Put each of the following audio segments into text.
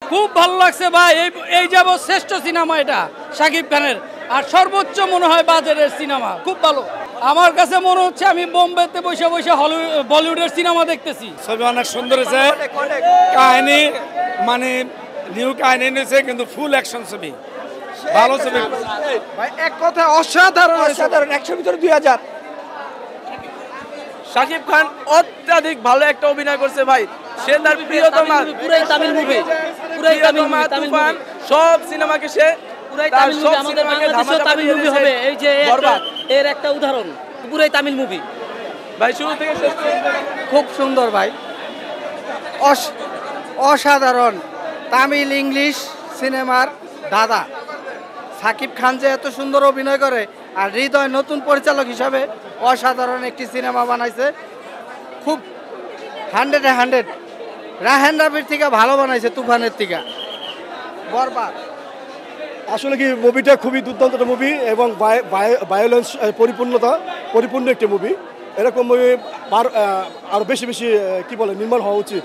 খুব ভালো লাগছে ভাই, এই যাব শ্রেষ্ঠ সিনেমা এটা শাকিব খানের, আর সর্বোচ্চ মনে হয় বাজারের সিনেমা, খুব ভালো। আমার কাছে মনে হচ্ছে আমি বোম্বেতে বসে বসে বলিউডের সিনেমা দেখতেছি। ছবি অনেক সুন্দর হয়েছে, কাহিনী মানে নিউ কাহিনী নিয়েছে, কিন্তু ফুল অ্যাকশন ছবি, ভালো ছবি ভাই। এক কথা অসাধারণ, অসাধারণ, 100 ভিতরে 2000। শাকিব খান অত্যাধিক ভালো একটা অভিনয় করছে ভাই, সে তার প্রিয়তমা পুরাই তামিল মুভি, পুরাই তামিল মুভি, সব সিনেমাকে সে পুরাই তামিল মুভি, আমাদের বাংলাদেশেও তামিল মুভি হবে, এই যে এর একটা উদাহরণ, পুরাই তামিল মুভি ভাই, শুরু থেকে শেষ পর্যন্ত খুব সুন্দর ভাই, অসাধারণ। তামিল ইংলিশ সিনেমার দাদা শাকিব খান যে এত সুন্দর অভিনয় করে, আর হৃদয় নতুন পরিচালক হিসাবে অসাধারণ একটি সিনেমা বানাইছে, খুব 100-এ 100। রাহেন রাবির থেকে ভালো বানাইছে তুফানের থেকে। বরবাদ আসলে কি মুভিটা খুবই দুর্দান্ত একটা মুভি এবং ভায়োলেন্স পরিপূর্ণ একটি মুভি। এরকম মুভি আরও বেশি বেশি কি বলে নির্মাণ হওয়া উচিত,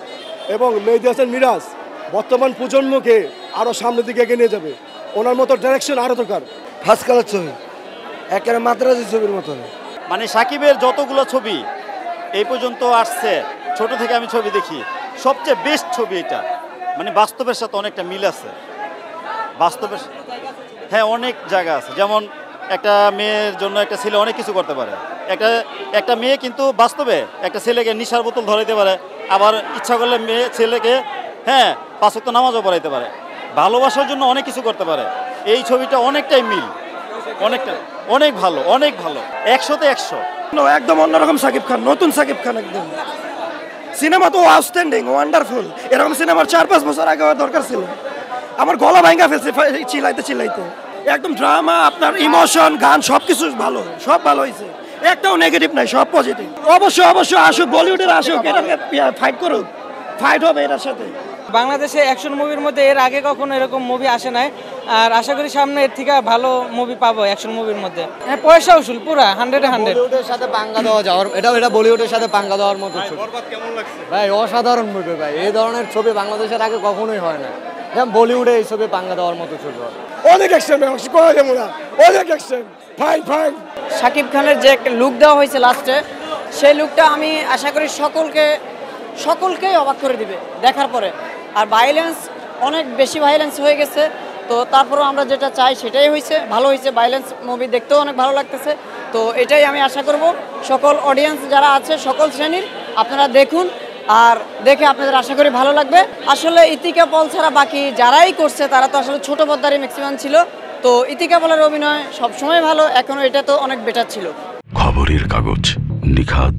এবং মেহেদী হাসান মিরাজ বর্তমান প্রজন্মকে আরও সামনের দিকে এগিয়ে নিয়ে যাবে, ওনার মতো ডাইরেকশন আরও দরকার। ফার্স্ট কালার ছবি, একেবারে মাদ্রাজি ছবির মতো। মানে সাকিবের যতগুলো ছবি এই পর্যন্ত আসছে, ছোট থেকে আমি ছবি দেখি, সবচেয়ে বেস্ট ছবি এটা। মানে বাস্তবের সাথে অনেকটা মিল আছে, বাস্তবের, হ্যাঁ অনেক জায়গা আছে। যেমন একটা মেয়ের জন্য একটা ছেলে অনেক কিছু করতে পারে, একটা মেয়ে কিন্তু বাস্তবে একটা ছেলেকে নেশার বোতল ধরাইতে পারে, আবার ইচ্ছা করলে মেয়ে ছেলেকে 5 ওয়াক্ত নামাজও পড়াইতে পারে, ভালোবাসার জন্য অনেক কিছু করতে পারে। এই ছবিটা অনেকটাই মিল, অনেক ভালো, অনেক ভালো, 100-তে 100। একদম অন্যরকম শাকিব খান, নতুন শাকিব খান একদম। সিনেমা তো আউটস্ট্যান্ডিং, ওয়ান্ডারফুল। এরকম সিনেমার 4-5 বছর আগে দরকার ছিল। আমার গলা ভাঙা ফেলছে চিল্লাইতে। একদম ড্রামা, আপনার ইমোশন, গান সবকিছু ভালো, সব ভালো হয়েছে, একটাও নেগেটিভ নাই, সব পজিটিভ। অবশ্যই আসুক, বলিউডের আসুক, এটা ফাইট করুক, ফাইট হবে এটার সাথে। বাংলাদেশে অ্যাকশন মুভির মধ্যে এর আগে কখনো এরকম মুভি আসে নাই, আর আশা করি সামনে এর থেকে ভালো মুভি পাবো অ্যাকশন মুভির মধ্যে। হ্যাঁ, পয়সা উসুল পুরা 100-এ 100। বলিউডের সাথে পাঙ্গা দেওয়া যাওয়ার, এটা বলিউডের সাথে পাঙ্গা দেওয়ার মতো ছবি। ভাই অসাধারণ মুভি ভাই, এই ধরনের ছবি বাংলাদেশের আগে কখনোই হয় না। যেমন বলিউডে এই ছবি পাঙ্গা দেওয়ার মতো ছবি। অনেক অ্যাকশন, অনেক অ্যাকশন, ফাইন। শাকিব খানের যে একটা লুক দেওয়া হয়েছে লাস্টে, সেই লুকটা আমি আশা করি সকলকেই অবাক করে দিবে দেখার পরে। আর ভায়োলেন্স, অনেক বেশি ভায়োলেন্স হয়ে গেছে, তো তারপরেও আমরা যেটা চাই সেটাই হয়েছে, ভালো হয়েছে। ভায়োলেন্স মুভি দেখতেও অনেক ভালো লাগতেছে, তো এটাই আমি আশা করব সকল অডিয়েন্স যারা আছে সকল শ্রেণীর আপনারা দেখুন, আর দেখে আপনাদের আশা করি ভালো লাগবে। আসলে ইতিকা পল ছাড়া বাকি যারাই করছে তারা তো আসলে ছোট পর্দারই ম্যাক্সিমাম ছিল, তো ইতিকা পলের অভিনয় সবসময় ভালো, এখনও এটা তো অনেক বেটার ছিল। খবরের কাগজ, নিখাদ,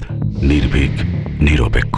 নির্ভীক, নিরপেক্ষ।